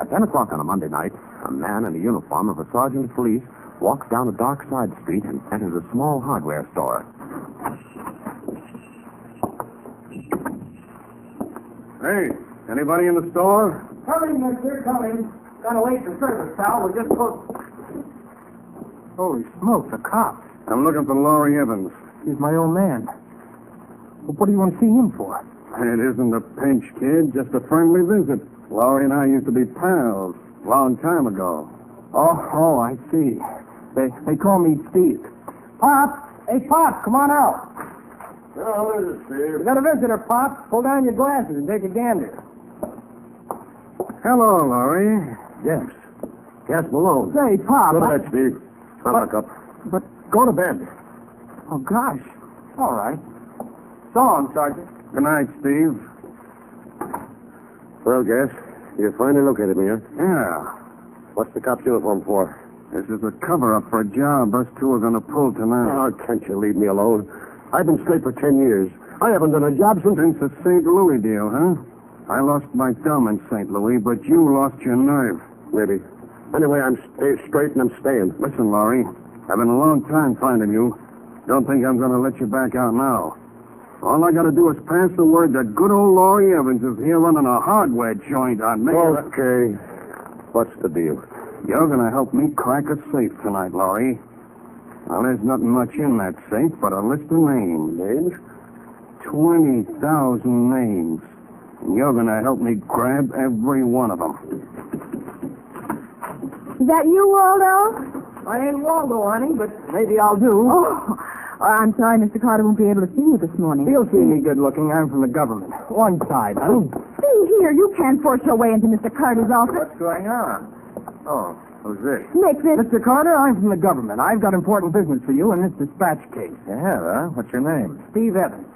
At 10 o'clock on a Monday night, a man in the uniform of a sergeant of police walks down a dark side street and enters a small hardware store. Hey, anybody in the store? Coming, mister, coming. Gotta wait for service, pal. We're just close. Holy smokes, a cop. I'm looking for Laurie Evans. He's my old man. Well, what do you want to see him for? It isn't a pinch, kid, just a friendly visit. Laurie and I used to be pals a long time ago. Oh, I see. They call me Steve. Pop! Hey, Pop, come on out. Oh, what is it, Steve? We got a visitor, Pop. Pull down your glasses and take a gander. Hello, Laurie. Yes. Yes, Malone. Say, Pop. Go to bed, Steve. Look up. But go to bed. Oh, gosh. All right. So long, Sergeant. Good night, Steve. Well, Gas, you finally located me, huh? Yeah. What's the cop's uniform for? This is a cover-up for a job us two are going to pull tonight. Oh, can't you leave me alone? I've been straight for 10 years. I haven't done a job since the St. Louis deal, huh? I lost my thumb in St. Louis, but you lost your nerve. Maybe. Anyway, I'm straight and I'm staying. Listen, Laurie, I've been a long time finding you. Don't think I'm going to let you back out now. All I got to do is pass the word that good old Laurie Evans is here running a hardware joint on me. Okay. What's the deal? You're going to help me crack a safe tonight, Laurie. Well, there's nothing much in that safe but a list of names. Names? 20,000 names. And you're going to help me grab every one of them. Is that you, Waldo? I ain't Waldo, honey, but maybe I'll do. Oh, I'm sorry Mr. Carter won't be able to see you this morning. He'll see me good-looking. I'm from the government. One side, huh? See here, you can't force your way into Mr. Carter's office. What's going on? Oh, who's this? Nick, this... Mr. Carter, I'm from the government. I've got important business for you in this dispatch case. You have, huh? What's your name? Steve Evans.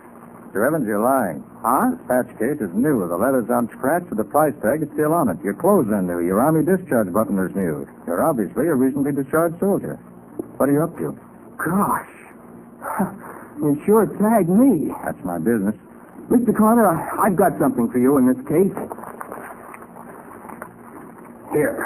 Mr. Evans, you're lying. Huh? Dispatch case is new. The letter's unscratched, but the price tag is still on it. Your clothes are new. Your Army discharge button is new. You're obviously a recently discharged soldier. What are you up to? Gosh. You sure tagged me. That's my business. Mr. Carter, I've got something for you in this case. Here.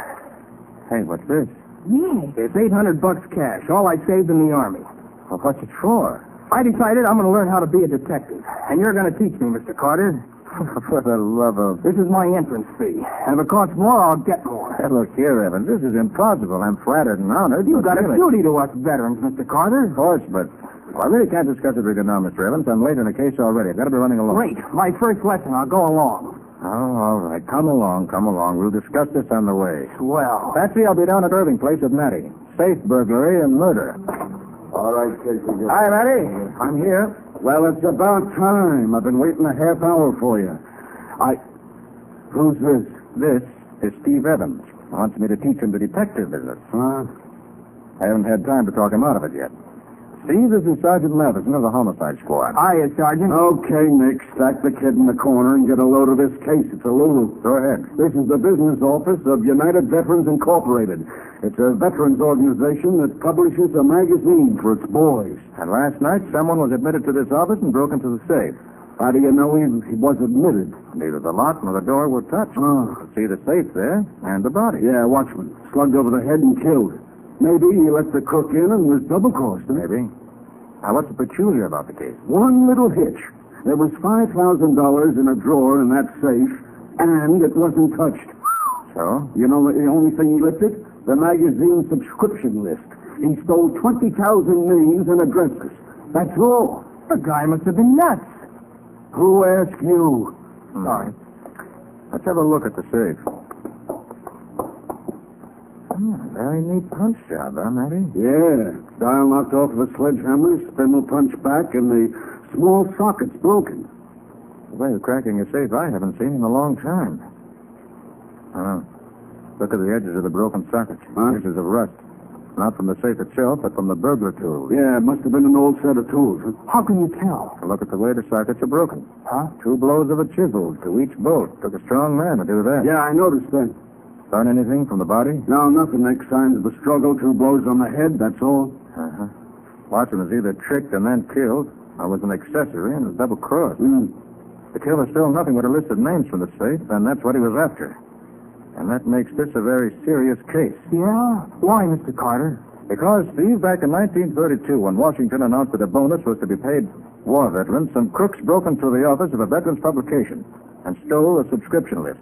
Hey, what's this? Nick. It's $800 cash, all I saved in the Army. Well, what's it for? I decided I'm going to learn how to be a detective. And you're going to teach me, Mr. Carter. For the love of... This is my entrance fee. And if it costs more, I'll get more. Hey, look here, Evans. This is impossible. I'm flattered and honored. You've got a really... duty to us veterans, Mr. Carter. Of course, but... Well, I really can't discuss it with you now, Mr. Evans. I'm late in the case already. I've got to be running along. Great. My first lesson. I'll go along. Oh, all right. Come along, come along. We'll discuss this on the way. Swell. Patsy, I'll be down at Irving Place with Matty. Safe burglary and murder. All right, Casey. Hi, Matty. I'm here. Well, it's about time. I've been waiting a half hour for you. Who's this? This is Steve Evans. He wants me to teach him the detective business. Huh? I haven't had time to talk him out of it yet. Steve, this is Sergeant Matheson of the Homicide Squad. Hiya, Sergeant. Okay, Nick, stack the kid in the corner and get a load of this case. It's a Lulu. Go ahead. This is the business office of United Veterans Incorporated. It's a veterans organization that publishes a magazine for its boys. And last night, someone was admitted to this office and broke into the safe. How do you know he was admitted? Neither the lock nor the door were touched. Oh. See the safe there and the body. Yeah, watchman. Slugged over the head and killed. Maybe he let the cook in and was double-crossed. Huh? Maybe. Now, what's peculiar about the case? One little hitch. There was $5,000 in a drawer in that safe, and it wasn't touched. So? You know the only thing he lifted? The magazine subscription list. He stole 20,000 names and addresses. That's all. The guy must have been nuts. Who asked you? Sorry. Let's have a look at the safe. Very neat punch job, huh, Matty? Yeah. Dial knocked off of a sledgehammer, spindle punched back, and the small socket's broken. The way of cracking a safe I haven't seen in a long time. Look at the edges of the broken sockets. Huh? Pieces of rust. Not from the safe itself, but from the burglar tools. Yeah, it must have been an old set of tools. Huh? How can you tell? Look at the way the sockets are broken. Huh? 2 blows of a chisel to each bolt. Took a strong man to do that. Yeah, I noticed that. Found anything from the body? No, nothing. Next signs of the struggle. 2 blows on the head, that's all. Uh-huh. Watson was either tricked and then killed, or was an accessory and was double-crossed. Mm. The killer stole nothing but a list of names from the safe, and that's what he was after. And that makes this a very serious case. Yeah? Why, Mr. Carter? Because, Steve, back in 1932, when Washington announced that a bonus was to be paid war veterans, some crooks broke into the office of a veterans publication and stole a subscription list.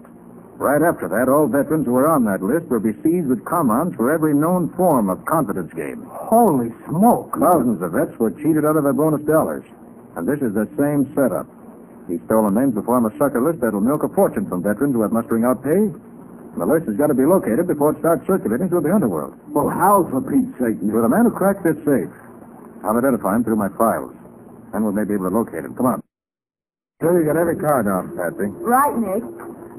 Right after that, all veterans who were on that list were besieged with commons for every known form of confidence game. Holy smoke. Thousands of vets were cheated out of their bonus dollars. And this is the same setup. These stolen names will form a sucker list that'll milk a fortune from veterans who have mustering out pay. And the list has got to be located before it starts circulating through the underworld. Well, how, for Pete's sake? With the man who cracked this safe. I'll identify him through my files. Then we'll maybe be able to locate him. Come on. Sure, you got every card off, Patsy. Right, Nick.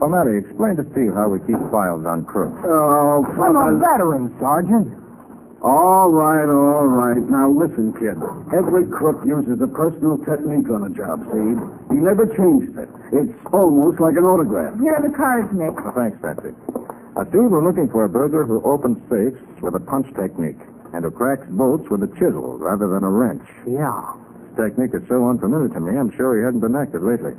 Well, Matty, explain to Steve how we keep files on crooks. Oh, I'm a veteran, Sergeant. All right. Now, listen, kid. Every crook uses a personal technique on a job, see? He never changes it. It's almost like an autograph. Here are the cards, Nick. Well, thanks, Patsy. Steve, we're looking for a burglar who opens safes with a punch technique and who cracks bolts with a chisel rather than a wrench. Yeah. This technique is so unfamiliar to me, I'm sure he hasn't been active lately.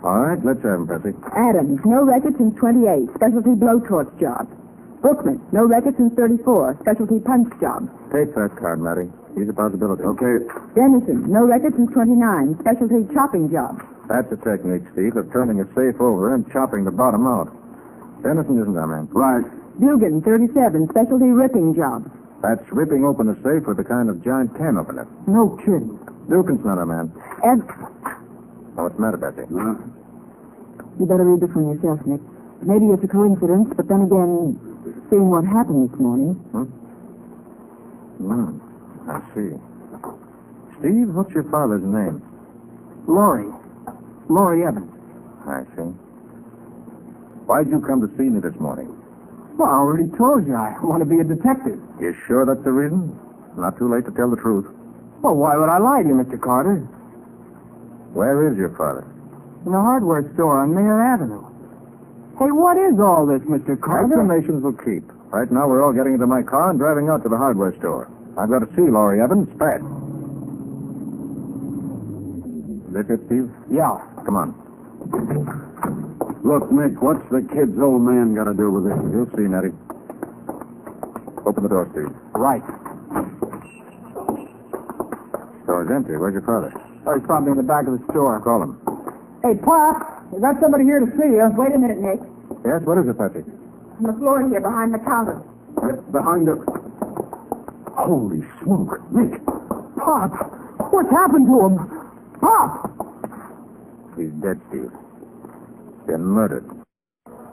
All right, let's have him, Patsy. Adams, no record since 28. Specialty blowtorch job. Bookman, no record since 34. Specialty punch job. Take that card, Matty. He's a possibility. Okay. Dennison, no record since 29. Specialty chopping job. That's a technique, Steve, of turning a safe over and chopping the bottom out. Dennison isn't our man. Right. Dugan, 37. Specialty ripping job. That's ripping open a safe with a kind of giant can opener. No kidding. Dugan's not our man. Oh, what's the matter, Patsy? You better read this one yourself, Nick. Maybe it's a coincidence, but then again, seeing what happened this morning. I see. Steve, what's your father's name? Laurie Evans. I see. Why'd you come to see me this morning? Well, I already told you I want to be a detective. You sure that's the reason? Not too late to tell the truth. Well, why would I lie to you, Mr. Carter? Where is your father? In a hardware store on Mayor Avenue. Hey, what is all this, Mr. Carter? Explanations will keep. Right now, we're all getting into my car and driving out to the hardware store. I've got to see Laurie Evans fast. Is that it, Steve? Yeah. Come on. Look, Nick, what's the kid's old man got to do with this? You'll see, Nettie. Open the door, Steve. Right. Store's empty. Where's your father? Oh, he's probably in the back of the store. Call him. Hey, Pop, we got somebody here to see you. Wait a minute, Nick. Yes, what is it, Patsy? On the floor here, behind the counter. Behind the... Holy smoke. Nick. Pop, what's happened to him? Pop! He's dead, Steve. Been murdered.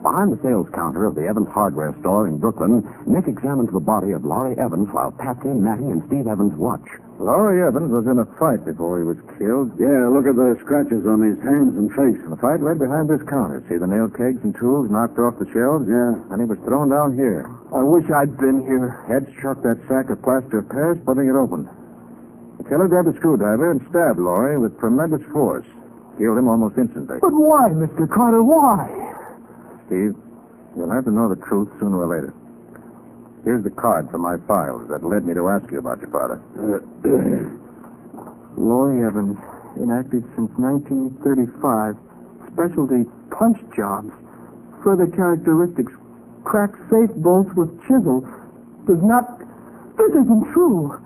Behind the sales counter of the Evans hardware store in Brooklyn, Nick examines the body of Laurie Evans while Patsy, Matty, and Steve Evans watch. Laurie Evans was in a fight before he was killed. Yeah, look at the scratches on his hands and face. The fight led behind this counter. See the nail kegs and tools knocked off the shelves? Yeah. And he was thrown down here. I wish I'd been here. Head struck that sack of plaster of Paris, splitting it open. The killer grabbed a screwdriver and stabbed Laurie with tremendous force. Killed him almost instantly. But why, Mr. Carter, why? Steve, you'll have to know the truth sooner or later. Here's the card from my files that led me to ask you about your father. Laurie Evans, inactive since 1935. Specialty punch jobs. Further characteristics. Cracked safe bolts with chisel. Does not... This isn't true.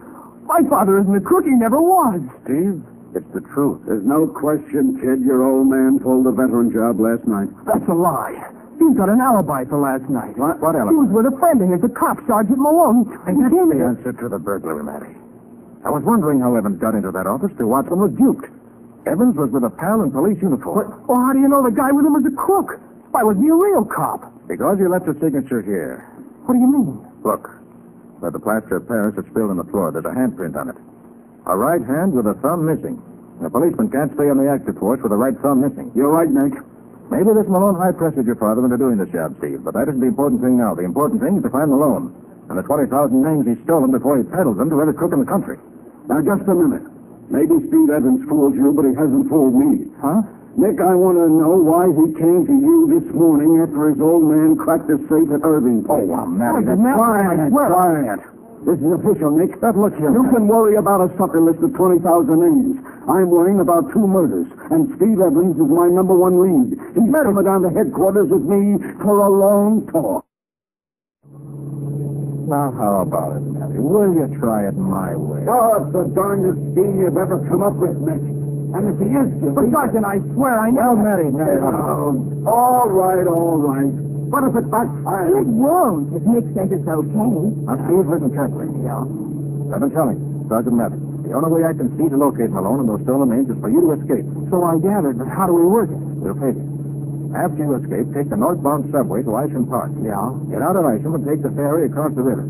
My father isn't a crook. He never was. Steve, it's the truth. There's no question, kid, your old man pulled a veteran job last night. That's a lie. He's got an alibi for last night. What He alibi? was with a friend of his, a cop, Sergeant Maamoun. And that's the answer to the burglary, Matty. I was wondering how Evans got into that office till Watson was duped. Evans was with a pal in police uniform. Well, how do you know the guy with him was a crook? Why wasn't he a real cop? Because you left a signature here. What do you mean? Look, where the plaster of Paris is spilled on the floor, there's a handprint on it. A right hand with a thumb missing. A policeman can't stay on the active force with a right thumb missing. You're right, Nick. Maybe this Malone high-pressured your father into doing this job, Steve, but that isn't the important thing now. The important thing is to find Malone and the 20,000 names he's stolen before he peddles them to every crook in the country. Now, just a minute. Maybe Steve Evans fooled you, but he hasn't fooled me. Huh? Nick, I want to know why he came to you this morning after his old man cracked the safe at Irving. Oh, well, Matty, that's... Quiet. This is official, Nick. Look here. You can worry about a sucker list of 20,000 names. I'm worrying about 2 murders, and Steve Evans is my #1 lead. He's coming down to headquarters with me for a long talk. Now, how about it, Matty? Will you try it my way? Oh, it's the darndest scheme you've ever come up with, Nick. And if he is guilty... But, Sergeant, I swear I know. Well, Matty. All right. What if it backfires? It won't, if Nick says it's okay. Now, Steve, listen carefully. Yeah? I've been telling you, Sergeant Matty, the only way I can see to locate Malone and those stolen names is for you to escape. So I gathered, but how do we work it? We'll take it. After you escape, take the northbound subway to Isham Park. Yeah? Get out of Isham and take the ferry across the river.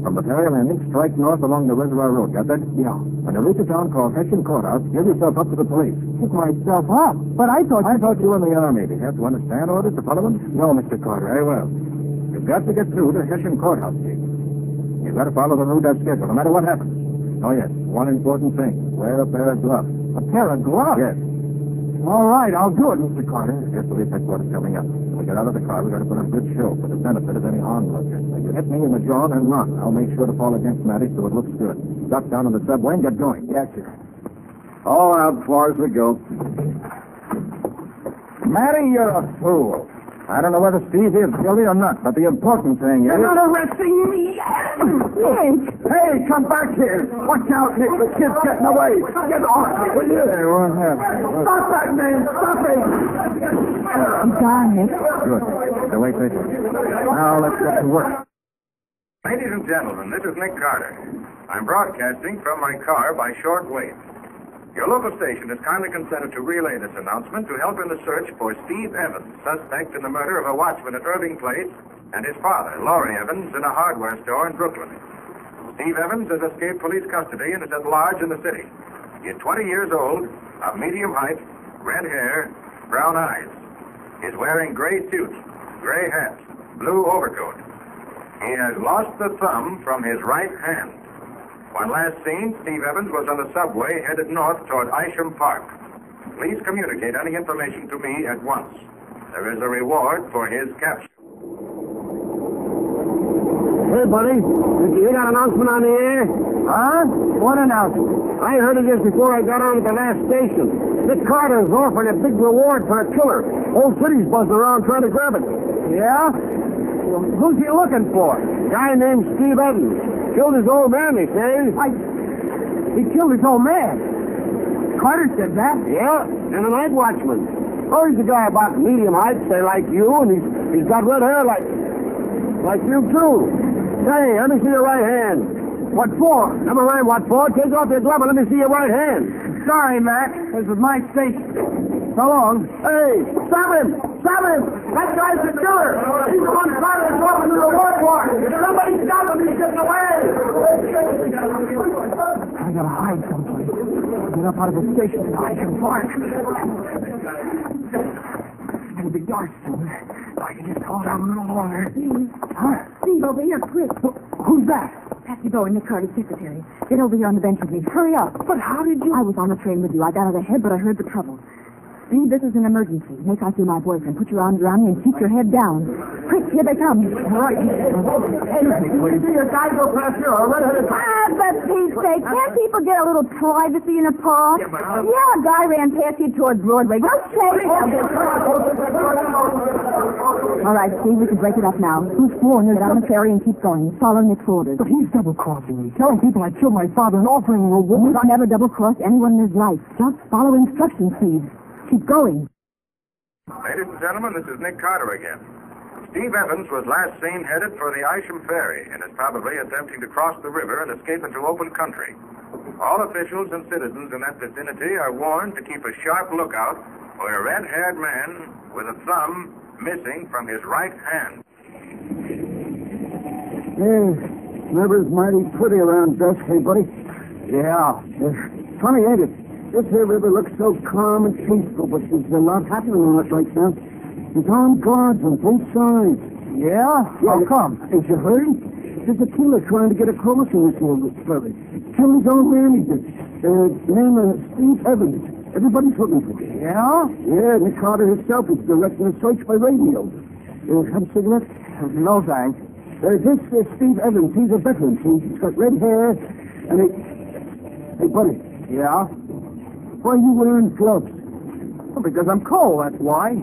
From the ferry landing, strike north along the reservoir road. Got that? Yeah. When you reach a town called Hessian Courthouse, give yourself up to the police. Pick myself up. But I thought you were in the army. Do you have to understand orders to follow them? No, Mr. Carter. Very well. You've got to get through to Hessian Courthouse gate. You've got to follow the route as scheduled, no matter what happens. Oh, yes. One important thing. Wear a pair of gloves. A pair of gloves? Yes. All right, I'll do it, Mr. Carter. Here's police headquarters coming up. When we get out of the car, we've got to put on a good show for the benefit of any onlookers. If you hit me in the jaw and run, I'll make sure to fall against Matty so it looks good. Duck down on the subway and get going. Yes, sir. All out far as we go. Matty, you're a fool. I don't know whether Steve is guilty or not, but the important thing is... You're not arresting me! Nick! Hey, come back here. Watch out, Nick. The kid's getting away. Get off, will you? Hey, what happened? Stop that man. Stop him. I'm gone, Nick. Good. So wait, wait. Now let's get to work. Ladies and gentlemen, this is Nick Carter. I'm broadcasting from my car by short wave. Your local station has kindly consented to relay this announcement to help in the search for Steve Evans, suspect in the murder of a watchman at Irving Place, and his father, Laurie Evans, in a hardware store in Brooklyn. Steve Evans has escaped police custody and is at large in the city. He is 20 years old, of medium height, red hair, brown eyes. He's wearing gray suit, gray hat, blue overcoat. He has lost the thumb from his right hand. When last seen, Steve Evans was on the subway headed north toward Isham Park. Please communicate any information to me at once. There is a reward for his capture. Hey, buddy. Did you hear that announcement on the air? Huh? What announcement? I heard it just before I got on at the last station. Nick Carter's offering a big reward for a killer. Whole city's buzzing around trying to grab it. Yeah? Who's he looking for? A guy named Steve Evans. Killed his old man, they say. He killed his old man. Carter said that. Yeah, and a night watchman. Oh, he's a guy about medium height, say like you, and he's got red hair like you too. Say, let me see your right hand. What for? Never mind what for. Take off your glove and let me see your right hand. Sorry, Mac. This is my station. So long. Hey, stop him! Stop him! That guy's the killer! He's the one Carter's offering the reward for! Somebody stop him! He's getting away! I gotta hide someplace. Get up out of the station and I can park. It'll be dark soon. I can just hold out a little longer. Huh? Steve, over here, quick. Who's that? Patsy Bowen, Nick Carter's secretary. Get over here on the bench with me. Hurry up. But how did you... I was on the train with you. I got out ahead, but I heard the trouble. Steve, this is an emergency. Make like you're my boyfriend. Put your arms around me and keep your head down. Quick, here they come. Right. Please see your guy go past here, or red-headed... For Pete's sake, can't people get a little privacy in a park? Yeah, a guy ran past you toward Broadway. Go chase him. All right, Steve, we can break it up now. Who's sworn? Get on the ferry and keep going. Follow Nick's orders. But he's double-crossing me. Telling people I killed my father and offering reward. Nick never double-crossed anyone in his life. Just follow instructions, Steve. Keep going. Ladies and gentlemen, this is Nick Carter again. Steve Evans was last seen headed for the Isham Ferry and is probably attempting to cross the river and escape into open country. All officials and citizens in that vicinity are warned to keep a sharp lookout for a red-haired man with a thumb missing from his right hand. Hey, river's mighty pretty around dusk, hey, buddy? Yeah. Funny, ain't it? This here river looks so calm and peaceful, but there's a lot happening on it right now. There's armed guards on both sides. Yeah? How come? Ain't you heard? There's a killer trying to get across in this old ferry. Killed his own man, he did. Name is Steve Evans. Everybody's looking for him. Yeah? Yeah, Nick Carter himself is directing a search by radio. Have a cigarette? No, thanks. This is Steve Evans. He's a veteran. He's got red hair, and he... Hey, buddy. Yeah? Why are you wearing gloves? Well, because I'm cold, that's why.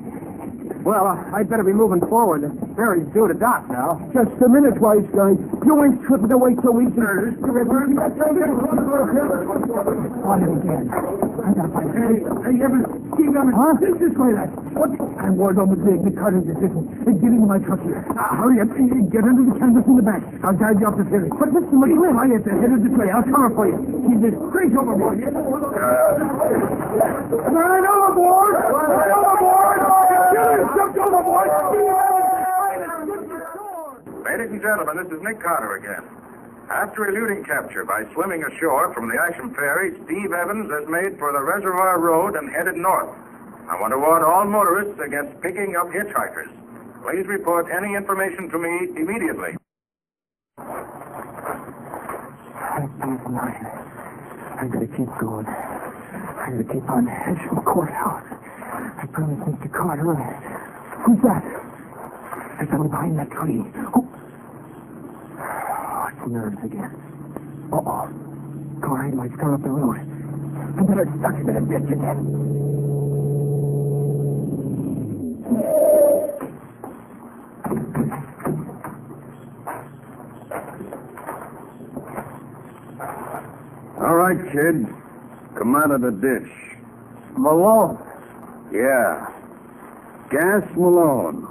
Well, I'd better be moving forward. The ferry's due to dock now. Just a minute, wise guy. You ain't tripping away so easy. On it again. I gotta find it. Hey, Evans. Steve Evans. Huh? This way, lad. What? I'm worried over the Carter's decision. Get into my truck here. Hurry up. Get under the canvas in the back. I'll guide you up the ferry. But Mr. McGlynn, I at the head of the tray. I'll cover for you. Keep this straight overboard. Right overboard! Right overboard! Jumped overboard! Ladies and gentlemen, this is Nick Carter again. After eluding capture by swimming ashore from the Asham Ferry, Steve Evans has made for the Reservoir Road and headed north. I want to warn all motorists against picking up hitchhikers. Please report any information to me immediately. I gotta keep going. I gotta keep on the edge from the courthouse. I promised Mr. Carter. Who's that? There's someone behind that tree. Oh, it's nerves again. Uh-oh. Car headlights come up the road. I better stuck into the ditch again. All right, kid. Come out of the ditch. Malone. Yeah. Gas Malone.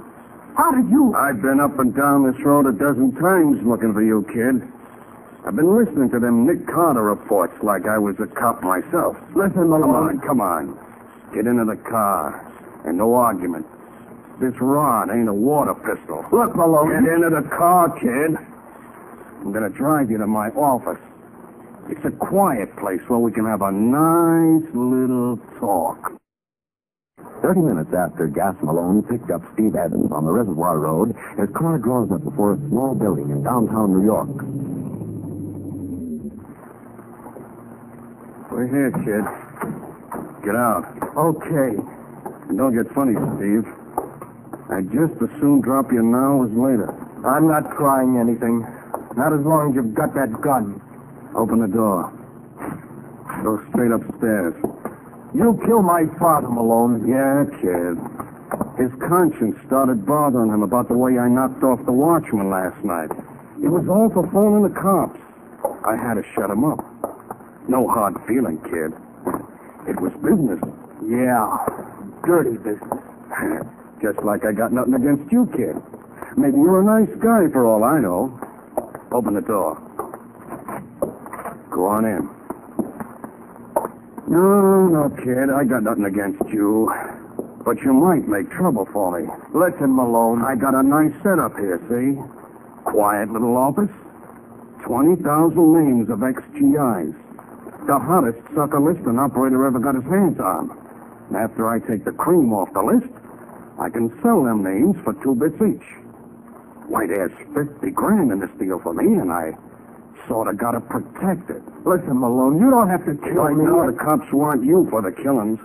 How did you... I've been up and down this road a dozen times looking for you, kid. I've been listening to them Nick Carter reports like I was a cop myself. Listen, Malone. Come on. Get into the car. And no argument. This rod ain't a water pistol. Look, Malone. Get into the car, kid. I'm going to drive you to my office. It's a quiet place where we can have a nice little talk. 30 minutes after Gas Malone picked up Steve Evans on the Reservoir Road, his car draws up before a small building in downtown New York. We're here, kid. Get out. Okay. And don't get funny, Steve. I'd just as soon drop you now as later. I'm not trying anything. Not as long as you've got that gun. Open the door. Go straight upstairs. You killed my father, Malone. Yeah, kid. His conscience started bothering him about the way I knocked off the watchman last night. It was all for phoning the cops. I had to shut him up. No hard feeling, kid. It was business. Yeah. Dirty business. Just like I got nothing against you, kid. Maybe you're a nice guy for all I know. Open the door. Go on in. No, kid. I got nothing against you. But you might make trouble for me. Listen, Malone. I got a nice setup here, see? Quiet little office. 20,000 names of ex-GIs. The hottest sucker list an operator ever got his hands on. And after I take the cream off the list, I can sell them names for 2 bits each. Why, there's 50 grand in this deal for me, and I sort of got to protect it. Listen, Malone, you don't have to kill me. I know the cops want you for the killings.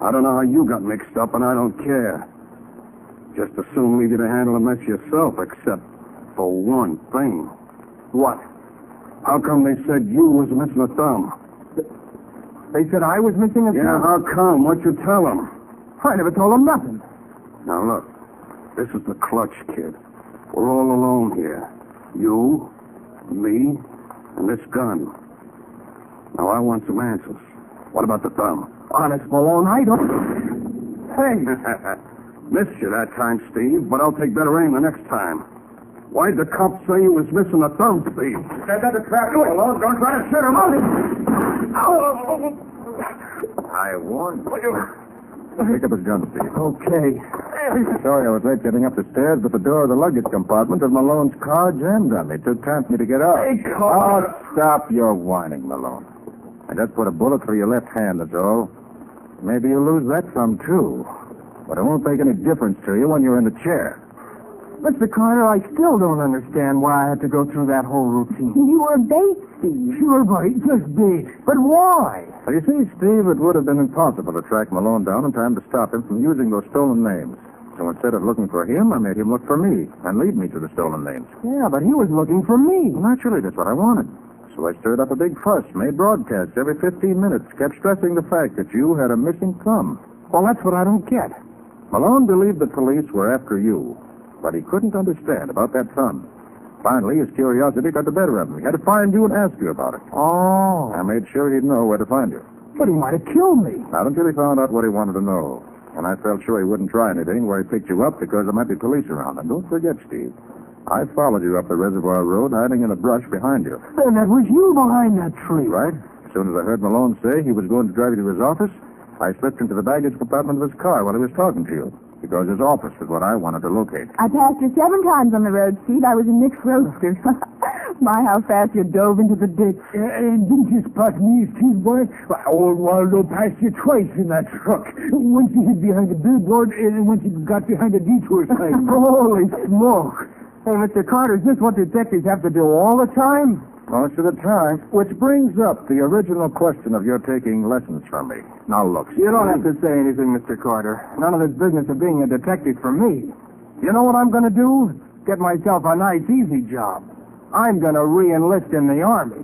I don't know how you got mixed up, and I don't care. Just as soon leave you to handle the mess yourself, except for one thing. What? How come they said you was missing a thumb? They said I was missing a thumb? Yeah, how come? What'd you tell them? I never told them nothing. Now, look. This is the clutch, kid. We're all alone here. You, me, and this gun. Now, I want some answers. What about the thumb? Honest, Malone, I don't... Hey! Missed you that time, Steve, but I'll take better aim the next time. Why'd the cops say you was missing a thumb, Steve? Said that to trap you, Malone. Don't try to shoot him out. I warned you. Pick up his gun, Steve. Okay. Sorry I was late getting up the stairs, but the door of the luggage compartment of Malone's car jammed on me. It took time for me to get out. Hey, Carl. Oh, stop your whining, Malone. I just put a bullet through your left hand, that's all. Maybe you'll lose that thumb, too. But it won't make any difference to you when you're in the chair. Mr. Carter, I still don't understand why I had to go through that whole routine. You were bait, Steve. Sure, bait, just bait. But why? Well, you see, Steve, it would have been impossible to track Malone down in time to stop him from using those stolen names. So instead of looking for him, I made him look for me and lead me to the stolen names. Yeah, but he was looking for me. Well, naturally, that's what I wanted. So I stirred up a big fuss, made broadcasts every 15 minutes, kept stressing the fact that you had a missing thumb. Well, that's what I don't get. Malone believed the police were after you, but he couldn't understand about that thumb. Finally, his curiosity got the better of him. He had to find you and ask you about it. Oh. I made sure he'd know where to find you. But he might have killed me. Not until he found out what he wanted to know. And I felt sure he wouldn't try anything where he picked you up because there might be police around. And don't forget, Steve, I followed you up the Reservoir Road, hiding in the brush behind you. Then that was you behind that tree. Right? As soon as I heard Malone say he was going to drive you to his office, I slipped into the baggage compartment of his car while he was talking to you. Because his office was what I wanted to locate. I passed you 7 times on the road, Steve. I was in Nick's Roadster. My, how fast you dove into the ditch. Didn't you spot me, Steve boy? Old Waldo passed you twice in that truck. Once you hid behind the billboard, and once you got behind the detour sign. Holy smoke. Hey, Mr. Carter, is this what detectives have to do all the time? Most of the time. Which brings up the original question of your taking lessons from me. Now, look. You don't have to say anything, Mr. Carter. None of this business of being a detective for me. You know what I'm going to do? Get myself a nice, easy job. I'm going to re-enlist in the Army.